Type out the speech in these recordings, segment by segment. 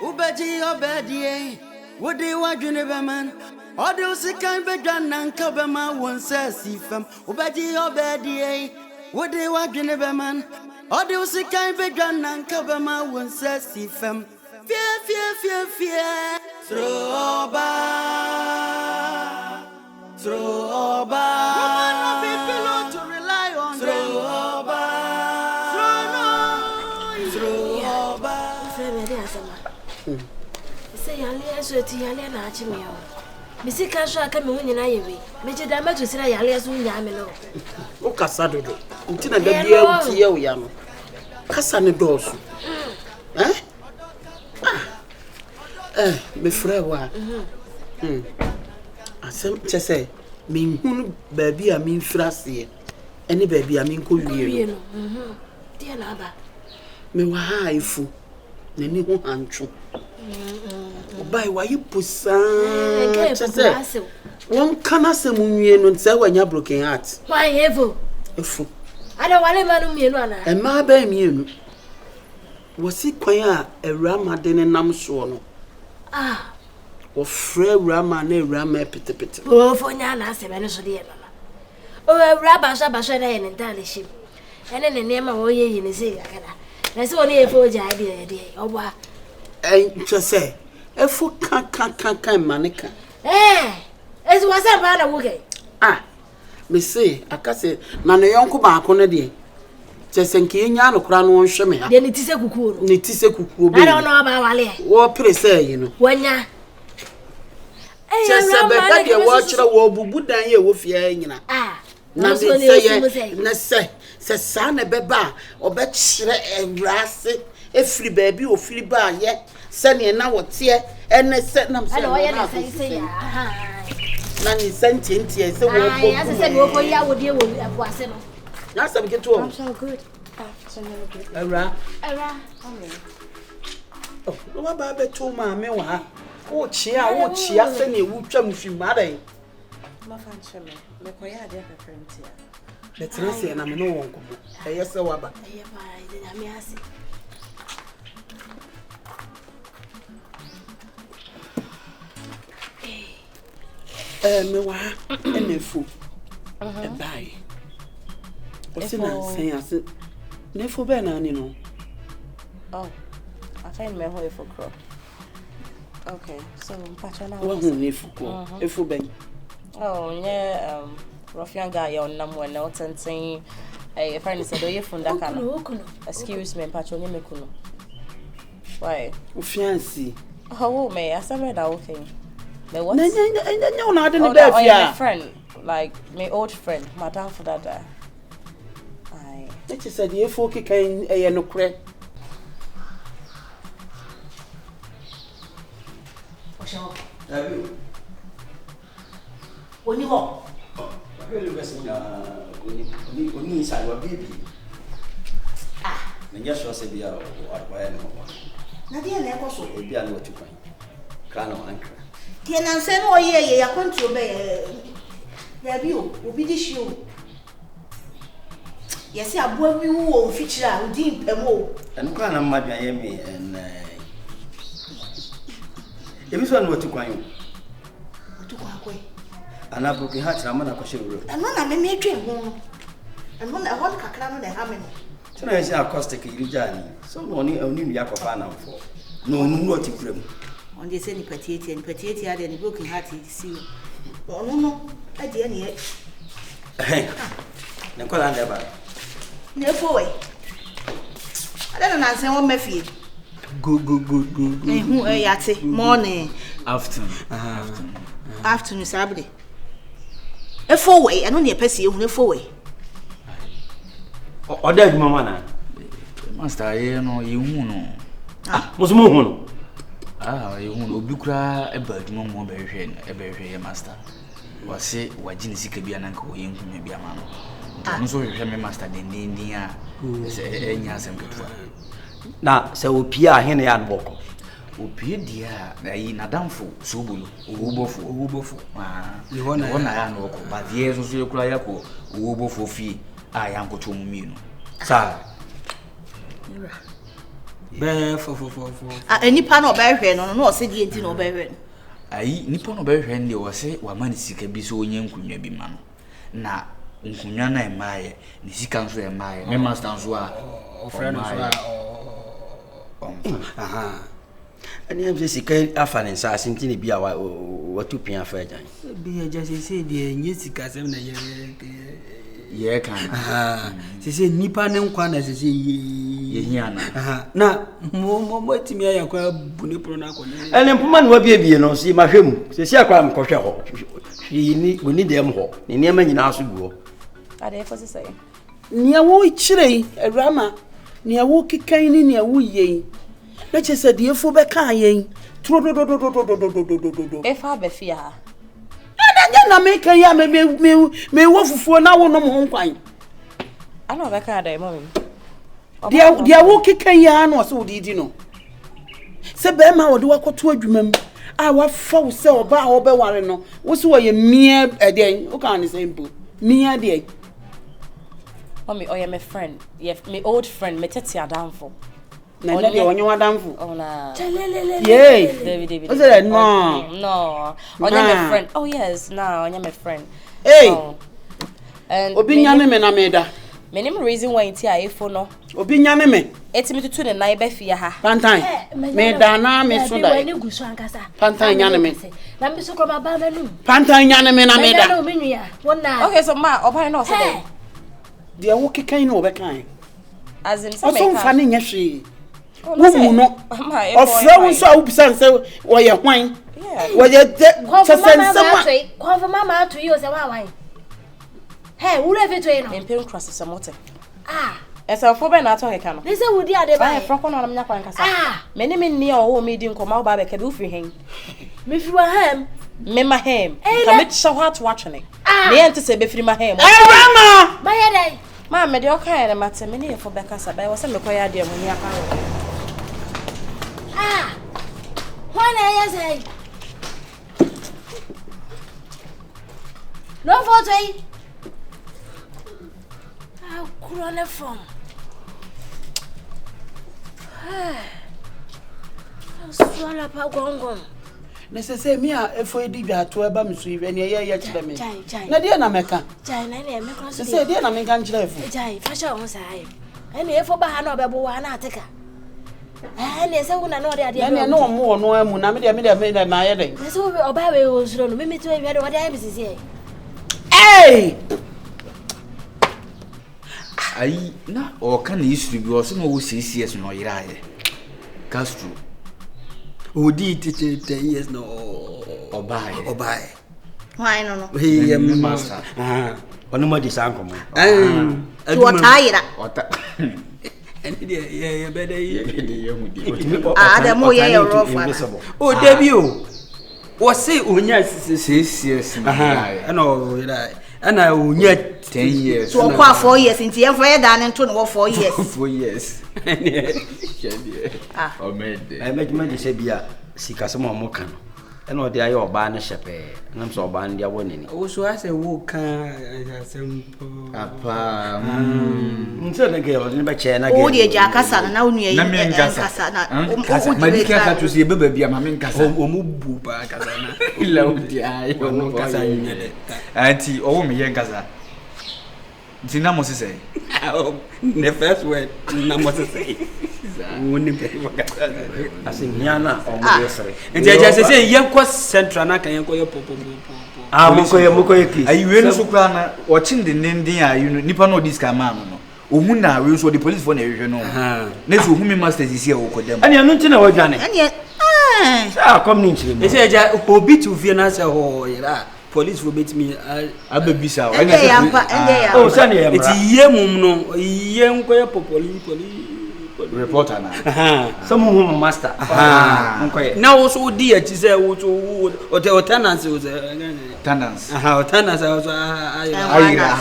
Ubeji obedie, Woody Waduniberman, Odo Sikan Began and Kabama one says Sifam, Ubeji obedie, Woody Waduniberman, Odo Sikan Began and Kabama one says Sifam, fear, throw over, woman not be pillow to rely on, throw over. Say, Alias, Yalian Archimio. Missy Casha come in Ivy. Major Damage said Alias Yamelo. O Casado, until I get the young Cassane Dorsu. Me frère, I say, mean, baby, I mean, Frassi, any baby, I mean, cool, dear Naba. Me were high fool, the new untrue. By why you push one cannot say Munyan and say when you're broken heart. Why ever? A fool. I don't want a man, and my baby was it quite a rama then a namswono. Ah, or Frere Rama ne Rama Pit. oh, for Nana, said Venezuela. Oh, a rabba Shabashana and entirely ship. And then the name of Oye in the sea. That's only a 4 idea. Oh, what? And just say, a fool can't manica. Eh, as was a bad away. Ah, me say, I can say, Nana Yonko back on a day. Just in Kenya, crown won't show me. Then it is a cuckoo. It is a cuckoo. I don't know about Wale. What pretty say, you know. When ya. Just a better you watch the war, Buddha, you with your ah, now say, son a beba, or bet and grass, a free baby or free bar, yet, Sunny and now what's here, and I said, I'm saying, Nanny sentient, yes, so I said, what for you would deal with a person. That's a get to I'm so good. Ara. Oh, what about the 2 mamma? Oh, cheer, send you, would come with you, mother. My fancy, the Koya, dear friend here. Let's listen, and I'm no one. Yes, so about. Me fool. Bye. What's it saying? I said, never been on, you know. Oh, I find my way for crop. Okay, so Pachana was if you been. Oh, yeah, Ruffian guy on number notes and saying, a friend said, oh, you're from Dakar. Excuse me, Patroni Mekuno. Why? Fancy. Oh, may I said that okay. No, not in the bed. Friend, like my old friend, Madame for that. It is a dear folk came a no crack. Have you? When you walk, I really was when you inside your baby. Ah, and just was a beer or why no one. Nadia never saw A beer what you find. Crown or anchor. can I say, oh, yeah, I want to obey. There you will be this you. Yes, I will you feature deep a more. And crown of Miami and if it's one what to find. To walk away. And I broke your heart, I'm not sure. And when I may dream home, and when I want to cram in a hammer. So I say, acoustic, you journey. So only Yakofana for. No, not to grim. On the same petty and petty and broken hearted see. Oh, no, I didn't yet. Nicola never. No boy. I don't answer what my feet. Good. And who are you? Morning. Afternoon, Saturday. A 4-way, and only a pesky on a 4-way. Or dead, Mamma. Master, you know, you know. Ah, was more. Ah, you won't be cry a bird more berry, master. Or say, what Jinsy could be an uncle, you may be a man. I'm sorry, master, the India. Yes, and good. Now, so Pia Henry and Boko. Opie dia na yi na damfo Sobolo owobofo you want na ya no ko ba die so so kula yakọ owobofo fi a yankoto mu mi no sa be for enipa na obehwe no no se die enti na obehwe no ayi nipa no obehwe ndi wo se wa ma ni sika bi so onye nkunwa bi ma no na nkunwa na emaye ni sika nso emaye me master nso a friend nso aha ani am se sika afa ne sa asinti ne bi a watu pia afa ajan bi ya just say die nye sika sem na ye kan se nipa ne nkwa na se ye hiana na mo timi ya kwa bune pro na ko ne ene mpoma no bie no si ma hwemu se akwa mkɔhwɛ hɔ ni woni dem hɔ ne niam nyina aso gu hɔ ade fo se say nia wo kyerei Awurama nia wo kikan ni nia wo yei na chese de efo be kan yen trodododododododododo efa be fia ha na me kan ya me wo fufuo na wo no mo nkwan ana be kan da mo dia wo kikan ya na so didi no se be ma wo de wakoto adwumam a wa fa wo se oba a wo be ware no wo se wo ye mie eden wo kan ni se mpo mie de Mommy, oh yeah, my friend. Yeah, my old friend, me tete adamfo. Na na de onye wadamfo. Oh na. Yay. David. What's that? No. No. Onye my friend. Oh yes, now onye my friend. Hey. And Obi nyane me na me da. Me name reason why nti ayefo no. Obi nyane me. Etimi tutu ne nan be fie ha. Pantan. Me da na me so da. Wani gusu ankasa. Pantan nyane me. Na me so koma ba menu. Pantan nyane me na me da. Na me nua. Wona. Okay, so ma obai no so dey. Dia wo kikan no be kan. As in some make. Oso fa ne nya hwe. Wo mu no. Ofra wo so awubisa nse wo ye hwan. Wo ye sensema. Confirm ma to you say wa. Hey, who let it to me pen cross samote. Ah. Esa fo be na to heka no. They say we ade ba. Ba fra ko no na nya kwan kasa. Ah. Me ni me ni o me di nkoma wo ba be ka bi ufri hen. Me fi wa hem. Me ma hem. Ka me show how to watch ne. Me ente se be firi ma hem. Awurama. Ba ye dai. Ma me de o kan na mate me ni e fo be kasa ba wo se me koya de mo ni aka. Ah. Why na say? No photo. How corona from? Swala pa gongon. Necessary me a efo edi bia to eba me so iwe ne ye kire me. Na de na meka. Jai na na me cross. Say de na me kan kire efo. Jai fashion on sai. Ene efo ba ha na obebo wa na ateka. Ne se wona no de ade. Ne no mo no amu na me de na ye den. Ne se oba we o suro no me to e de ode aye bisisi e. Hey! Ayi na o kan issue bi o so no wo CCS no yira ye. Castro. Odi tete 10 years no obai. Why no? He master. Ono mo di sanko mo. Tu otaira. Ota. Eni de ye bede ye mu di. Da mo ye rough one. O debi o. Wo say onya CCS no. Ana yira. Ana onya 10 years. So kwa 4 years nti ye for ye da ne to no 4 years. 4 years. Omede. Me de se bia sika se mo kan. Ena ode aye oba ne hyepe. Nam so oba ndia wonini. O so ase wo kan asempo. Apa. Nse ne ge o ne be che na ge. O de ja kasa na onu ye. Na me nkasa na. Madika ka to se beba bia ma me nkasa. O mu bu ba kasa na. Ila odi aye o kasa nyede. Anti o me ye nkasa. Nti na mo se say. The first word na mo se say. Woni be wakata. Asimia na o mo yesere. Nti aja se say yenko central na kan yenko ye popo. Moko ye case. Ayi we no so kra na o chinde ndin a you nipa no dis ka man no. Ohun na we so the police for na hwehwe no. Na so ohun me masters isi e wo kodam. Ani anu nti na wadwane. Ani sa kom ni nchire mo. Ese aja obi tu vie na se ho yira. Police will beat me ababisa o ya oh sani ya mra eti ye mum no ye nko ye police reporter na some home master nko ye na wo so di achi se wo o tenants wo tenants o tenants so ayira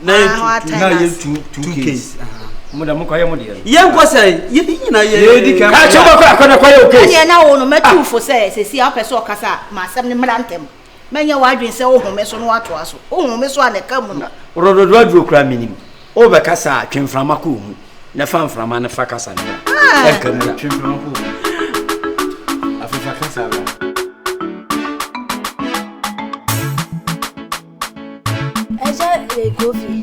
na ye two case muda mko ye mudi ye nko se ye nyina ye ka choba kwa ye okay ani na wo no matufo se si apese o kasa ma asem ne mrantem menya wadwen se ohome so no wato aso ohome so aneka mu no rododo adwo kra minim o be kasa twemframa ko hu na fan frama na fa kasa na eka mu twemframa ko afafa kasa ba eja kofi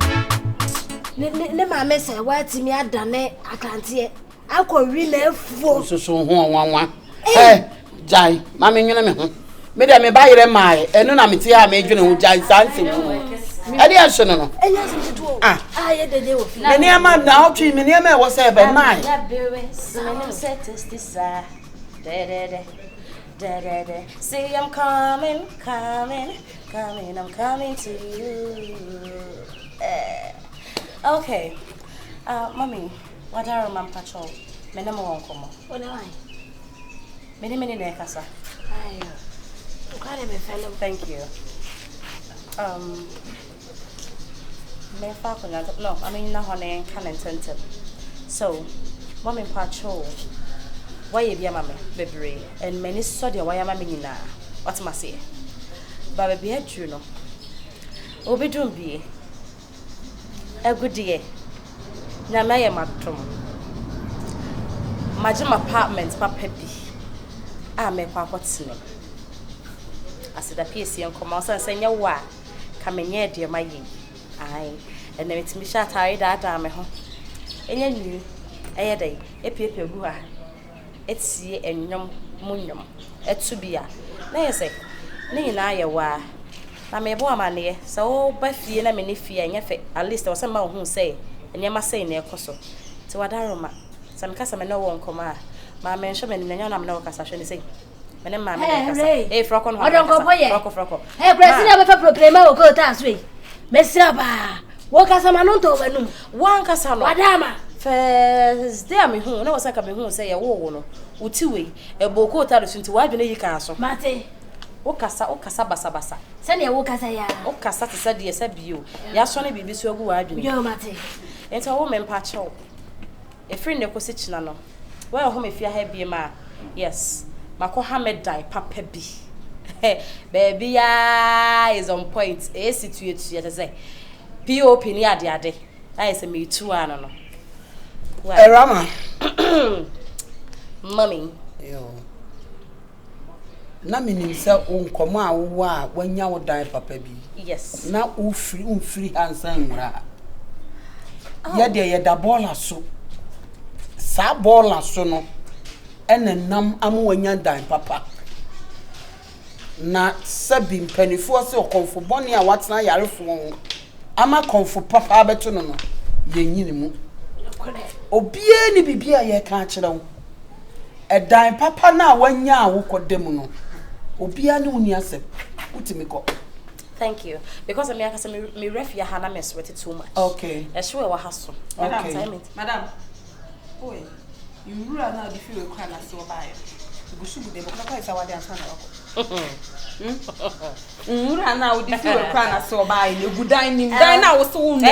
ne ma me say wati mi adane akante akọwi na efuo so ho wanwa jai ma me nwene me ho me de me ba yire mai eno na me ti ha me dwene ho jai sanse mu ade ahwe no enya se tutu ye dede wo fi me ne ma na otwi me ne ma e wo say be mai see I'm coming I'm coming to you okay mommy what are my patrol me na mo won komo ona wai many na kasa ayo ukare me fellow thank you me fa ko na no I mean na hone kan intended so mommy patrol why you be mama bebre and many saw the why mama nyina what ma say ba be adru no obi dum bi agudie na me ye matom majim apartment papa bi a me kwa kwotene asida pc en koma so nsenya wa ka menye de ma yi ai and na metimi sha tare da me ho enya ni eye dai epiepie gu ha etie enwom munyom etubia na yese ne na ye wa na me bo amane so ba fie na me ne fie anya fe at least was ma hu say enya ma say na ekoso ti wadaroma sam kasa me no won koma ma me nso me nya na me no kasa hwe ne say me ne ma me kasa froko no froko president be fa proclaim o ko ta so yi mesira ba wo kasa ma no to banum wan kasa no wadama first day me hu na wasaka me hu say ye wo no utiwe eboko ta do sunti wadwe ne yika aso mate o kasa basa se ne wo kasa ya o kasa te sade esa bio ya so ne bibi so agu wadwe yo mate ento wo me mpa chew e friend ne ko se china no wo ho me fia ha bi ma yes mako hamed dai papa bi baby ya is on point e situate ya say pop ni ade ai se me tu ano no Awurama mommy yo na minim se onkomo a wo a wanya wo dan papa bi yes na ufiri hansan nwura ya de ye da bola so sa bola so no enenam am wanya dan papa na sabi mpanifo se okonfo bone a watena yarefo ho ama konfo papa abeto no no yenyini mu obie ni bibia ye ka kire wo edan papa na wanya a wo kodem no obia ni uni asem utimi ko thank you because me akasa me refia hana me sweat too much okay e sure wa haso madam boy you rule now the feel require na so buy gusu bude bo kwa isa wade ansa na wako rule now the feel require na so buy le gudan nim dan na wo so wo no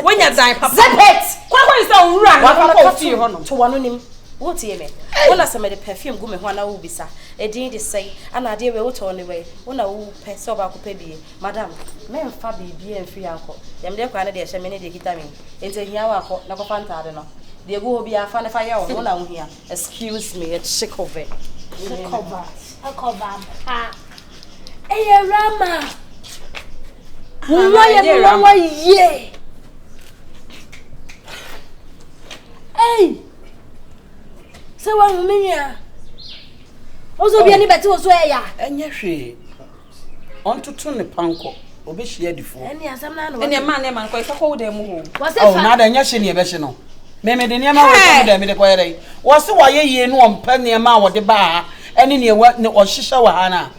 when you die papa zip it kwa isa rule na papa fi ho no to wano nim what ye me wona se me the perfume gu me ho na wo bisa e din de say ana de we wo to ne we wona wo pe se oba ko pe bi madam me mfa bibia mfi anko yam de kwa na de hye me ne de kita me enti hia wa ko na ko fanta de no de go obi afa ne fa ya wo na wo hia excuse me it's sick of it akoba Awurama wo ye mama ye se wa humia ozo bia ni beti ozo ya enye hwe ontutu ne panko obehia difo eni asam na no eni ma ne man ko isa ko wo dem ho wase fa na da enye hwe ne ebehye no me de ne ma wo ko de me de ko yere wose wa ye ye no ompa ne ma wo de ba eni ne ne o hihye wa ha na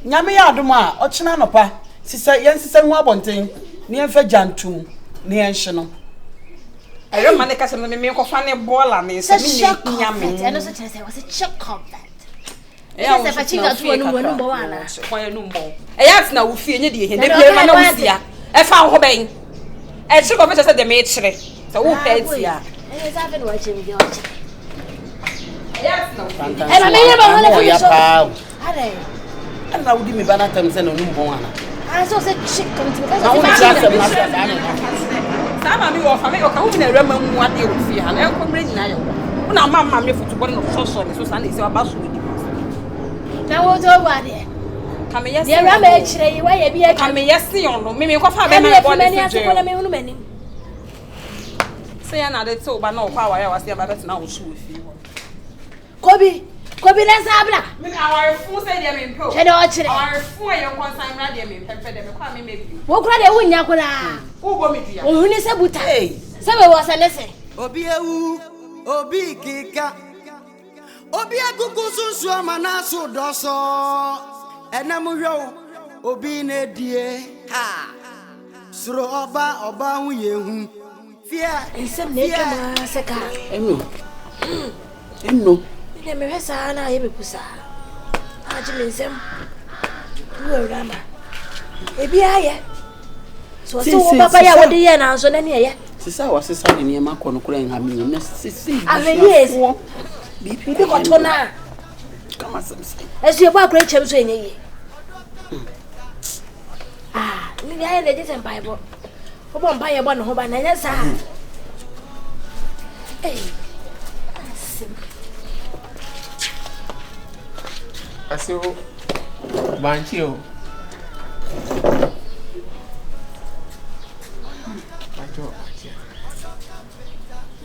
nyame ya adom a o kina nopa sisa yen sisa hu abonten ne enfa jantum ne enhye no ayo mane ka se me ko fa ne bola ne se me nyame eno so chese wase check convert eno se fa chinga tu wonu wonu bo wana kwa enu mbo eya na wo fie nye de he ne bia ma na wo sia e fa ho ben e chi ko fe se de me chire se wo pe tia eno sa fe no chim de ocha eya na wo Pantan e ma me ye ba wana ya pa are ana wudi me bana tam se no numbo wana so se chick come to na wo ti asem na sa na Sama mi wo fa me o ka hu na rema mu ade wo fi ha na enko mre nyina ye wo. Una mama me football no so le so sa na se aba so di. Na wo to wa de. Ka me yes. Ye rama e kire yi wa ye bi e ka me yes yon no. Me ko fa be na ball le so. Ko na me hunu mani. Se ya na de to ba na o kwa wa ya wa se ba bet na wo so wo fi. Kobi na sabla. Me aware fu se de me mpo. Che de o kire. Aware fu e yon consign ra de me pepe de me kwa me mebi. Wo kura de wunya kura. Wo bo me dua. O huni se buta. Se be wo se nese. Obi ewu, obi kika. Obi agugu sunsu amana so doso. Enam hwo obi na die. Ha. Suro oba hu yehu. Fia. Ensem na ekama seka. Enno. Ne me hwesa na ye bekusa. Aji me nsem. Awurama. Ebi aye. So wo papa ya wodi ye na so na ne ye. Sisa wa sisa ne ma kono kura en ha mi na sisi. Aweye. Bibi ko to na. Kama samsai. Esu ye ba akura chem so enye ye. Ni ya le je sem Bible. Obo mpa ye bo no ho ba na nya sa. Asiedu banchio.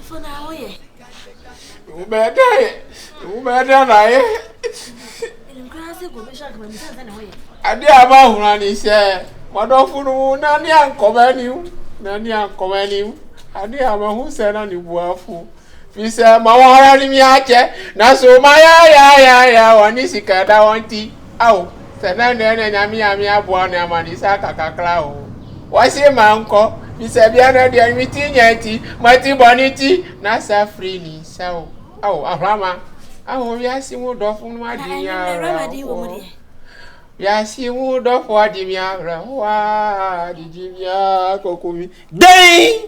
Fona oye. Ubeda na ye. Nkrase go be shak ba mi san na oye. Ade aba huna ni se. Modofunu na ni ankomani. Ade aba hu se na ni buafu. Fisa mawara ni mi ache na so ya wani sikada wanti au sana ne nyami abua na amani saka kakra o wasi manko fisa bia na dia mi tinyati mati boniti na safri ni sao au Awurama au yasi mu dofu no adinya yasi mu dofu adimia wa didimia kokumi dei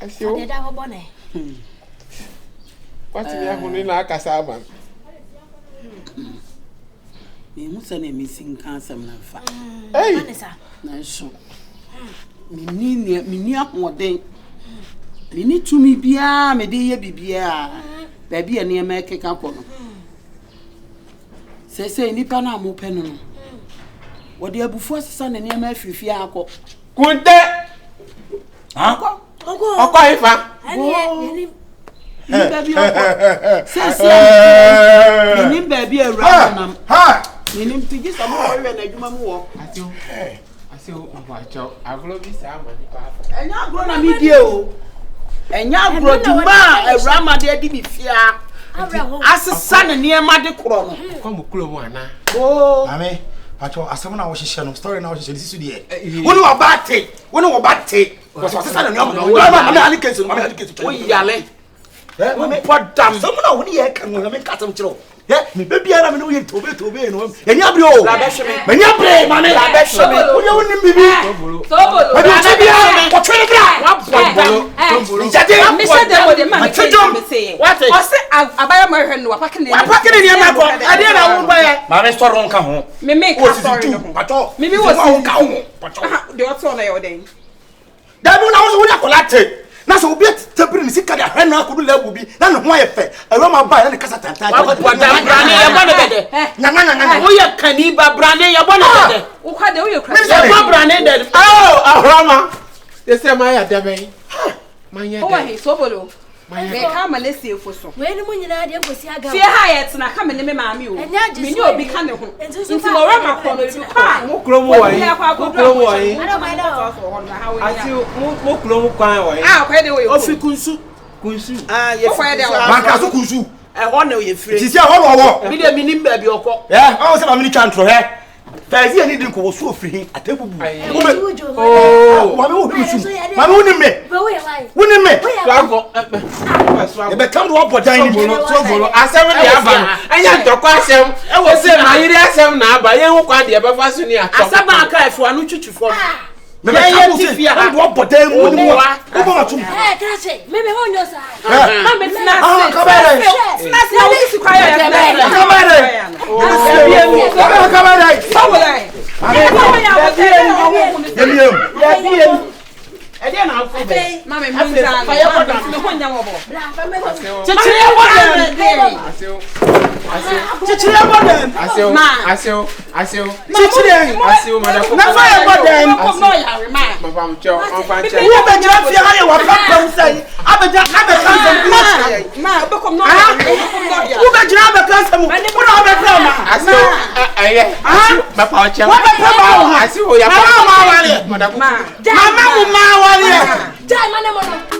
Asiedu. Ade da ho bone. What you have in la casaba? Me musa ne mi sinka sam na fa. Manisa. Na so. Mini ahoden. Mini tumi bia me de ye bibia. Ba bia ne ma keka ko no. Se nipa na mo pe no. Wo de abufu asesa ne ne ma afifi akọ. Kunte. Oko ifa. Ni baby oko. Se. Ni baby Awurama nam. Ni pigi samo wo we na adwuma mu wo. Asiedu obacho agro bi sa amani pa. Enya agro na mi die o. Enya agro duma Awurama de adi bi fia. Asesa ne ne ma de kro no. Ko mo kulo mu ana. Ame pacho asem na wo hihye no story na wo hihye lisisu de. Woni wo bate. Was asesa na ne ma. Ame ali case no, ame ali case. O yale. Me podam. Some na wo ne ye kan no me katam kiro. Me baby ara me no ye tobe no. Eni abre o. La be hweme. Meni abre ma ne. La be hweme. Wo ye woni bibi. Sobolo. Ade tibia. Ko twene bra. Sobolo. Njade. Me se de mo de ma me say. What? O se abaya mo hwe no apake ne. Apake ne ma ko. Ade na wo ba ye. Ma me story nka ho. Me ka story no. Pacho. Me wo si nka ho. Pacho. De o to na ye oden. Dabi na wo ya kolate. Na so obi tebiri ni sika de ahwe na akodu lebu bi na ne ho ayefe. Awurama ba ya ne kasa tantan. Wa podam brane ye bo ne bede. Nyanga. Wo ye kaniba brane ye bo ne bede. Wo kwa de wo ye kra. Ye bo brane de. Awurama. Ese ma ya dabe. Manya. O wa he Sobolo. Me ka ma le siefo so. We ni munyina de nkosi aga. Fie ha ye tena ka me ne me maami o. Me ni obi ka ne ho. Nti mo rama ko no bi kwa. Mo kulo mu wa yi. Asiedu mo kulo mu kwan wa yi. Kwa de wo ye. Ofi kunsu. Ye Kwa de wo. Banka so kunsu. Ho na ye fire. Sisi ho wo. Mi de minim ba bi okọ. O se ma mini chantro he. Fazi ani din ko wo so ofiri atebubu. Mami wo kunsu. Mami wo ni me. Wo ni me. Swago. E be kam do obodan ni Sobolo. Asem de aba. Anya ntoko asem. E wo se ma yiri asem na aba. Ye hu kwa de be fa so ni atọ. Asaba aka efu anu twutwufo. Me be kam do do obodan mu ni wo. Wo ba tum. Krache, me ho nyosa. Ma me tina se. Kabere. Tina se wo si kwa ya. Kabere. Sobolo. Yemiam. Ede na afọ be. Mama me nza. Fa ya boda. Me ko nya wo bo. Chichire boda. Chichire boda. Chichire. Na fa ya boda. No ya we ma. Papa mcho, on fanche. Wo be jira fi ha ya wa papa say. Abeja kansa bi ma be kom no. Wo be jira kansa mu. Wo na be pra ma. Asio, papa mcho. Wo be pra ma ha. Asio ya mama wale. Mama Mama mu ma wale. Jai mane mono.